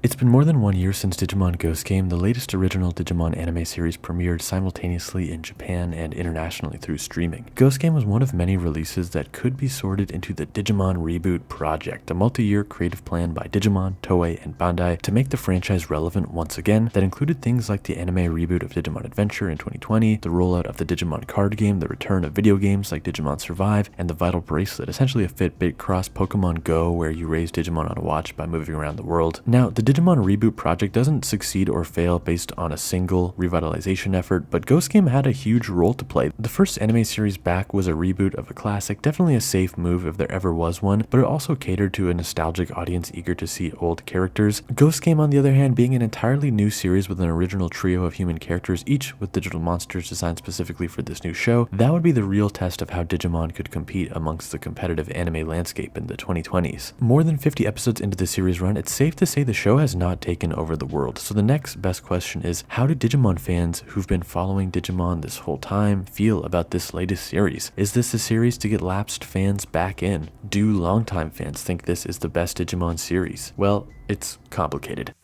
It's been more than 1 year since Digimon Ghost Game, the latest original Digimon anime series, premiered simultaneously in Japan and internationally through streaming. Ghost Game was one of many releases that could be sorted into the Digimon Reboot Project, a multi-year creative plan by Digimon, Toei, and Bandai to make the franchise relevant once again that included things like the anime reboot of Digimon Adventure in 2020, the rollout of the Digimon card game, the return of video games like Digimon Survive, and the Vital Bracelet, essentially a Fitbit cross Pokemon Go where you raise Digimon on a watch by moving around the world. Now, the Digimon Reboot Project doesn't succeed or fail based on a single revitalization effort, but Ghost Game had a huge role to play. The first anime series back was a reboot of a classic, definitely a safe move if there ever was one, but it also catered to a nostalgic audience eager to see old characters. Ghost Game, on the other hand, being an entirely new series with an original trio of human characters, each with digital monsters designed specifically for this new show, that would be the real test of how Digimon could compete amongst the competitive anime landscape in the 2020s. More than 50 episodes into the series run, it's safe to say the show has not taken over the world. So the next best question is, how do Digimon fans who've been following Digimon this whole time feel about this latest series? Is this a series to get lapsed fans back in? Do longtime fans think this is the best Digimon series? Well, it's complicated.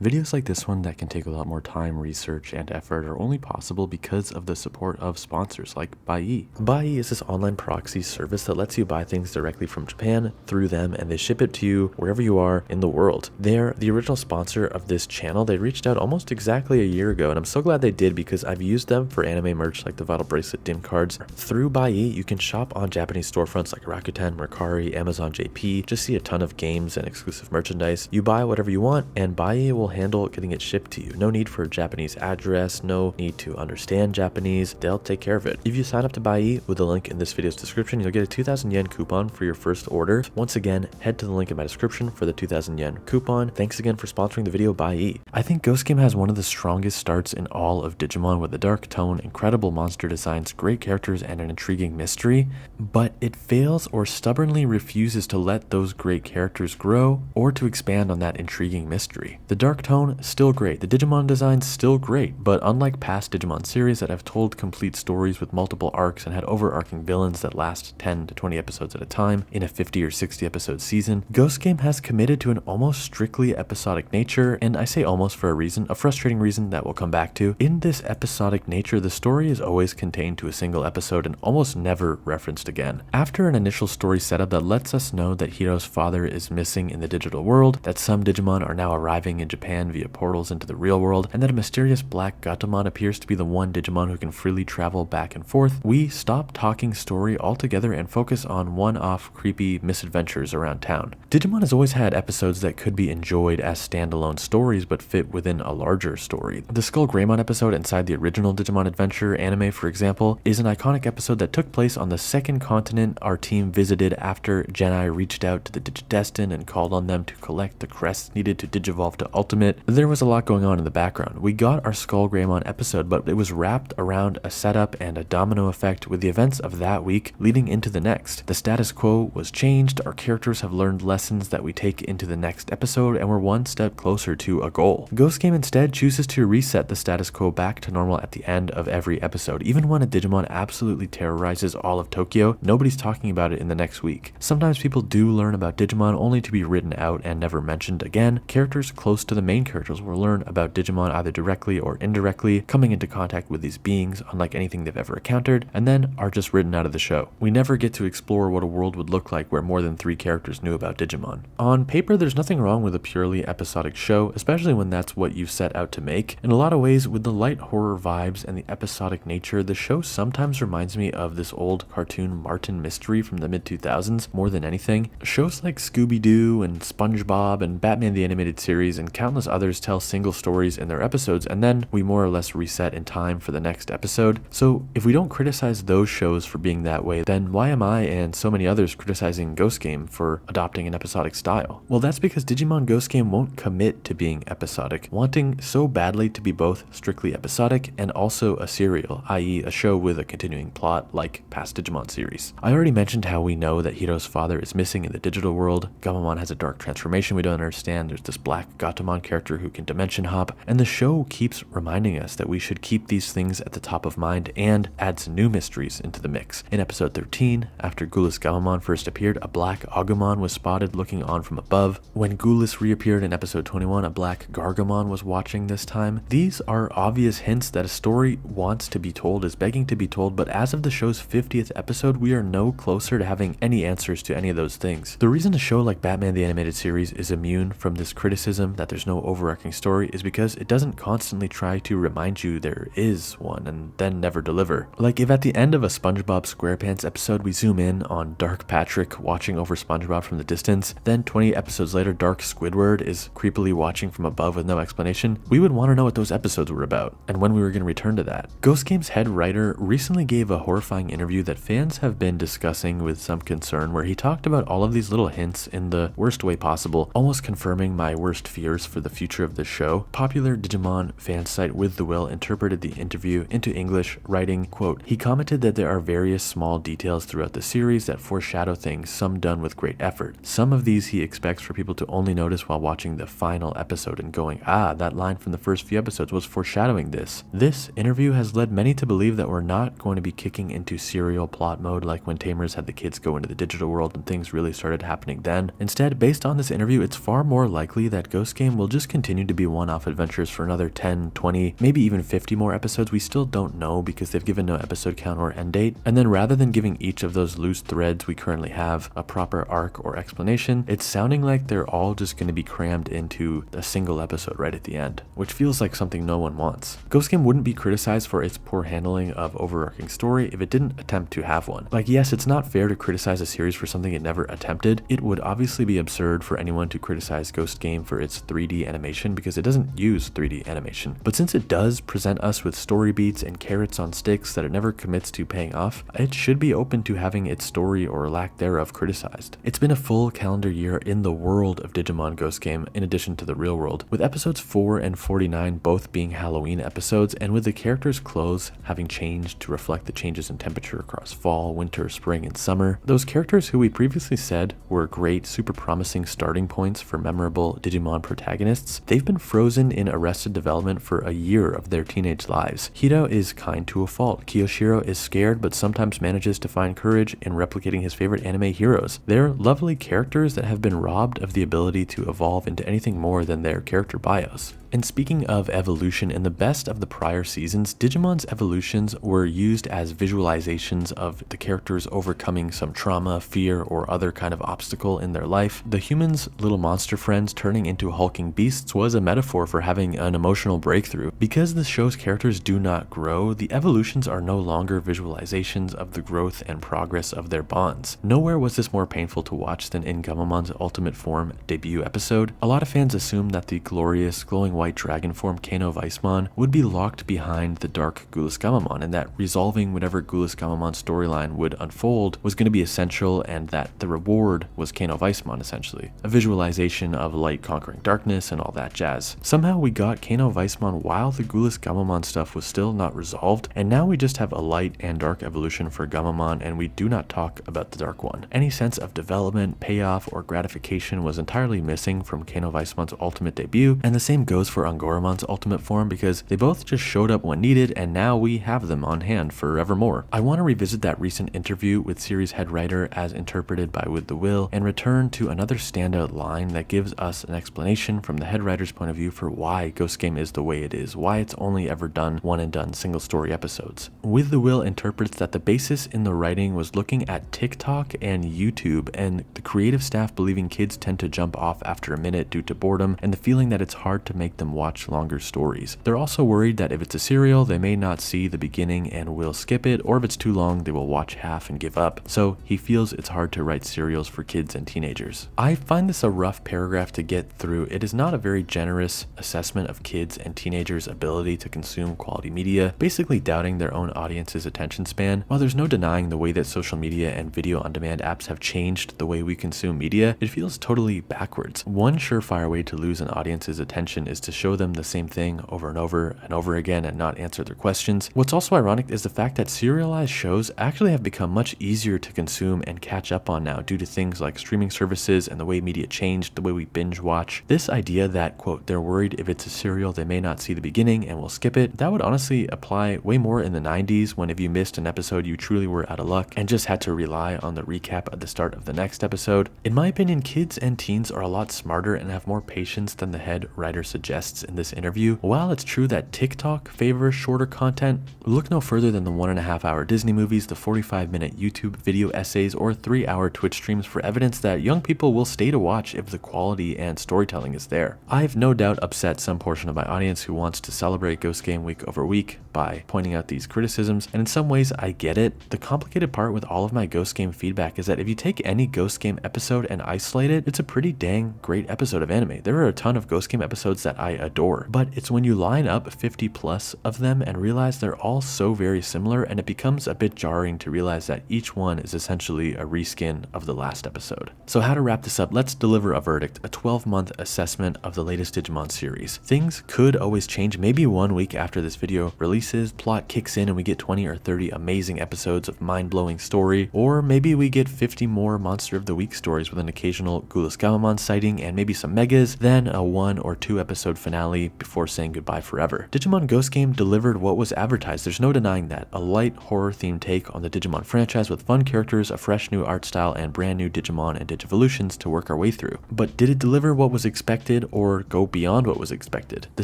Videos like this one that can take a lot more time, research, and effort are only possible because of the support of sponsors like Buyee. Buyee is this online proxy service that lets you buy things directly from Japan through them, and they ship it to you wherever you are in the world. They're the original sponsor of this channel. They reached out almost exactly a year ago, and I'm so glad they did because I've used them for anime merch like the Vital Bracelet DIM cards. Through Buyee, you can shop on Japanese storefronts like Rakuten, Mercari, Amazon JP, just see a ton of games and exclusive merchandise. You buy whatever you want, and Buyee will handle getting it shipped to you. No need for a Japanese address, no need to understand Japanese. They'll take care of it. If you sign up to Buyee with the link in this video's description, you'll get a 2,000 yen coupon for your first order. Once again, head to the link in my description for the 2,000 yen coupon. Thanks again for sponsoring the video, Buyee. I think Ghost Game has one of the strongest starts in all of Digimon with a dark tone, incredible monster designs, great characters, and an intriguing mystery, but it fails or stubbornly refuses to let those great characters grow or to expand on that intriguing mystery. The dark tone, still great. The Digimon design, still great, but unlike past Digimon series that have told complete stories with multiple arcs and had overarching villains that last 10 to 20 episodes at a time in a 50 or 60 episode season, Ghost Game has committed to an almost strictly episodic nature, and I say almost for a reason, a frustrating reason that we'll come back to. In this episodic nature, the story is always contained to a single episode and almost never referenced again. After an initial story setup that lets us know that Hiro's father is missing in the digital world, that some Digimon are now arriving in Japan via portals into the real world, and that a mysterious black Gatomon appears to be the one Digimon who can freely travel back and forth, we stop talking story altogether and focus on one-off creepy misadventures around town. Digimon has always had episodes that could be enjoyed as standalone stories but fit within a larger story. The Skull Greymon episode inside the original Digimon Adventure anime, for example, is an iconic episode that took place on the second continent our team visited after Genai reached out to the Digidestin and called on them to collect the crests needed to digivolve to Ultimate. There was a lot going on in the background. We got our Skull Greymon episode, but it was wrapped around a setup and a domino effect with the events of that week leading into the next. The status quo was changed, our characters have learned lessons that we take into the next episode, and we're one step closer to a goal. Ghost Game instead chooses to reset the status quo back to normal at the end of every episode. Even when a Digimon absolutely terrorizes all of Tokyo, nobody's talking about it in the next week. Sometimes people do learn about Digimon only to be written out and never mentioned again. Characters close to the main characters will learn about Digimon either directly or indirectly, coming into contact with these beings unlike anything they've ever encountered, and then are just written out of the show. We never get to explore what a world would look like where more than 3 characters knew about Digimon. On paper, there's nothing wrong with a purely episodic show, especially when that's what you've set out to make. In a lot of ways, with the light horror vibes and the episodic nature, the show sometimes reminds me of this old cartoon Martin mystery from the mid-2000s more than anything. Shows like Scooby-Doo and SpongeBob and Batman the Animated Series and countless others tell single stories in their episodes, and then we more or less reset in time for the next episode. So if we don't criticize those shows for being that way, then why am I and so many others criticizing Ghost Game for adopting an episodic style? Well, that's because Digimon Ghost Game won't commit to being episodic, wanting so badly to be both strictly episodic and also a serial, i.e. a show with a continuing plot like past Digimon series. I already mentioned how we know that Hiro's father is missing in the digital world. Gamamon has a dark transformation we don't understand. There's this black Gatomon Digimon character who can dimension hop, and the show keeps reminding us that we should keep these things at the top of mind and adds new mysteries into the mix. In episode 13, after Ghoulless Gamamon first appeared, a black Agumon was spotted looking on from above. When Ghoulless reappeared in episode 21, a black Gargamon was watching this time. These are obvious hints that a story wants to be told, is begging to be told, but as of the show's 50th episode, we are no closer to having any answers to any of those things. The reason a show like Batman the Animated Series is immune from this criticism that there's no overarching story is because it doesn't constantly try to remind you there is one and then never deliver. Like if at the end of a SpongeBob SquarePants episode we zoom in on Dark Patrick watching over SpongeBob from the distance, then 20 episodes later Dark Squidward is creepily watching from above with no explanation, we would want to know what those episodes were about and when we were going to return to that. Ghost Game's head writer recently gave a horrifying interview that fans have been discussing with some concern, where he talked about all of these little hints in the worst way possible, almost confirming my worst fears for the future of the show. Popular Digimon fan site With the Will interpreted the interview into English, writing, quote, "He commented that there are various small details throughout the series that foreshadow things, some done with great effort. Some of these he expects for people to only notice while watching the final episode and going, ah, that line from the first few episodes was foreshadowing this." This interview has led many to believe that we're not going to be kicking into serial plot mode like when Tamers had the kids go into the digital world and things really started happening then. Instead, based on this interview, it's far more likely that Ghost Game will just continue to be one-off adventures for another 10, 20, maybe even 50 more episodes. We still don't know because they've given no episode count or end date. And then rather than giving each of those loose threads we currently have a proper arc or explanation, it's sounding like they're all just going to be crammed into a single episode right at the end, which feels like something no one wants. Ghost Game wouldn't be criticized for its poor handling of overarching story if it didn't attempt to have one. Like, yes, it's not fair to criticize a series for something it never attempted. It would obviously be absurd for anyone to criticize Ghost Game for its 3D animation because it doesn't use 3D animation. But since it does present us with story beats and carrots on sticks that it never commits to paying off, it should be open to having its story or lack thereof criticized. It's been a full calendar year in the world of Digimon Ghost Game in addition to the real world, with episodes 4 and 49 both being Halloween episodes, and with the characters' clothes having changed to reflect the changes in temperature across fall, winter, spring, and summer. Those characters who we previously said were great, super promising starting points for memorable Digimon protagonists, they've been frozen in arrested development for a year of their teenage lives. Hiro is kind to a fault. Kiyoshiro is scared but sometimes manages to find courage in replicating his favorite anime heroes. They're lovely characters that have been robbed of the ability to evolve into anything more than their character bios. And speaking of evolution, in the best of the prior seasons, Digimon's evolutions were used as visualizations of the characters overcoming some trauma, fear, or other kind of obstacle in their life. The humans' little monster friends turning into hulking beasts was a metaphor for having an emotional breakthrough. Because the show's characters do not grow, the evolutions are no longer visualizations of the growth and progress of their bonds. Nowhere was this more painful to watch than in Gamamon's Ultimate Form debut episode. A lot of fans assumed that the glorious, glowing white dragon form Kano Weissmon would be locked behind the dark Ghoulless Gamamon, and that resolving whatever Ghoulless Gamamon storyline would unfold was going to be essential, and that the reward was Kano Weissmon, essentially. A visualization of light conquering darkness and all that jazz. Somehow we got Kano Weissmon while the Ghoulless Gamamon stuff was still not resolved, and now we just have a light and dark evolution for Gamamon, and we do not talk about the dark one. Any sense of development, payoff, or gratification was entirely missing from Kano Weissmon's ultimate debut, and the same goes for Angoramon's ultimate form because they both just showed up when needed and now we have them on hand forevermore. I want to revisit that recent interview with series head writer as interpreted by With the Will and return to another standout line that gives us an explanation from the head writer's point of view for why Ghost Game is the way it is, why it's only ever done one and done single story episodes. With the Will interprets that the basis in the writing was looking at TikTok and YouTube and the creative staff believing kids tend to jump off after a minute due to boredom and the feeling that it's hard to make them watch longer stories. They're also worried that if it's a serial, they may not see the beginning and will skip it, or if it's too long, they will watch half and give up. So he feels it's hard to write serials for kids and teenagers. I find this a rough paragraph to get through. It is not a very generous assessment of kids and teenagers' ability to consume quality media, basically doubting their own audience's attention span. While there's no denying the way that social media and video on demand apps have changed the way we consume media, it feels totally backwards. One surefire way to lose an audience's attention is to to show them the same thing over and over and over again and not answer their questions. What's also ironic is the fact that serialized shows actually have become much easier to consume and catch up on now due to things like streaming services and the way media changed, the way we binge watch. This idea that, quote, they're worried if it's a serial they may not see the beginning and will skip it, that would honestly apply way more in the 90s, when if you missed an episode you truly were out of luck and just had to rely on the recap at the start of the next episode. In my opinion, kids and teens are a lot smarter and have more patience than the head writer suggests in this interview. While it's true that TikTok favors shorter content, look no further than the 1.5-hour Disney movies, the 45-minute YouTube video essays, or 3-hour Twitch streams for evidence that young people will stay to watch if the quality and storytelling is there. I've no doubt upset some portion of my audience who wants to celebrate Ghost Game week over week by pointing out these criticisms, and in some ways I get it. The complicated part with all of my Ghost Game feedback is that if you take any Ghost Game episode and isolate it, it's a pretty dang great episode of anime. There are a ton of Ghost Game episodes that I adore, but it's when you line up 50 plus of them and realize they're all so very similar, and it becomes a bit jarring to realize that each one is essentially a reskin of the last episode. So how to wrap this up, let's deliver a verdict, a 12-month assessment of the latest Digimon series. Things could always change. Maybe 1 week after this video releases, plot kicks in and we get 20 or 30 amazing episodes of mind-blowing story, or maybe we get 50 more Monster of the Week stories with an occasional Gulas Gamamon sighting and maybe some megas, then a 1 or 2 episode finale before saying goodbye forever. Digimon Ghost Game delivered what was advertised, there's no denying that. A light horror themed take on the Digimon franchise with fun characters, a fresh new art style, and brand new Digimon and Digivolutions to work our way through. But did it deliver what was expected or go beyond what was expected? The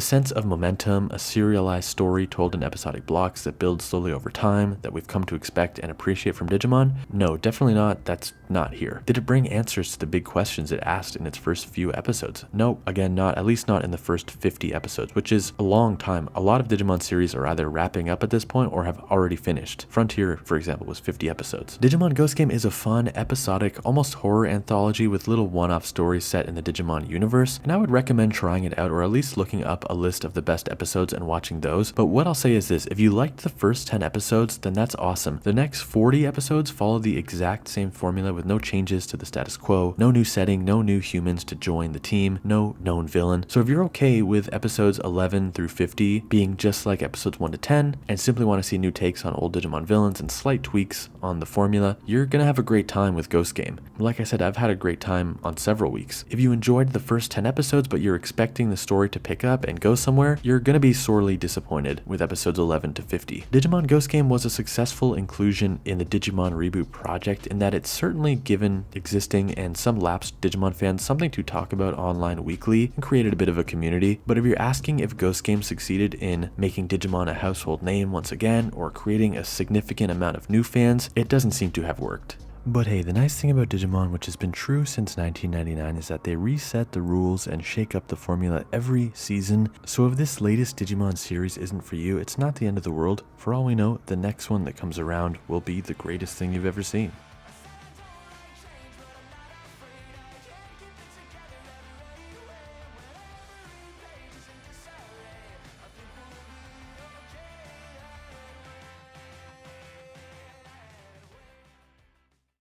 sense of momentum, a serialized story told in episodic blocks that build slowly over time that we've come to expect and appreciate from Digimon? No, definitely not. That's not here. Did it bring answers to the big questions it asked in its first few episodes? No, again, not, at least not in the first 50 episodes, which is a long time. A lot of Digimon series are either wrapping up at this point or have already finished. Frontier, for example, was 50 episodes. Digimon Ghost Game is a fun, episodic, almost horror anthology with little one-off stories set in the Digimon universe, and I would recommend trying it out or at least looking up a list of the best episodes and watching those. But what I'll say is this, if you liked the first 10 episodes, then that's awesome. The next 40 episodes follow the exact same formula with no changes to the status quo, no new setting, no new humans to join the team, no known villain. So if you're okay with episodes 11 through 50 being just like episodes 1 to 10 and simply want to see new takes on old Digimon villains and slight tweaks on the formula, you're gonna have a great time with Ghost Game. Like I said, I've had a great time on several weeks. If you enjoyed the first 10 episodes but you're expecting the story to pick up and go somewhere, you're gonna be sorely disappointed with episodes 11 to 50. Digimon Ghost Game was a successful inclusion in the Digimon reboot project in that it's certainly given existing and some lapsed Digimon fans something to talk about online weekly and created a bit of a community. But if you're asking if Ghost Game succeeded in making Digimon a household name once again or creating a significant amount of new fans, it doesn't seem to have worked. But hey, the nice thing about Digimon, which has been true since 1999, is that they reset the rules and shake up the formula every season. So if this latest Digimon series isn't for you, it's not the end of the world. For all we know, the next one that comes around will be the greatest thing you've ever seen.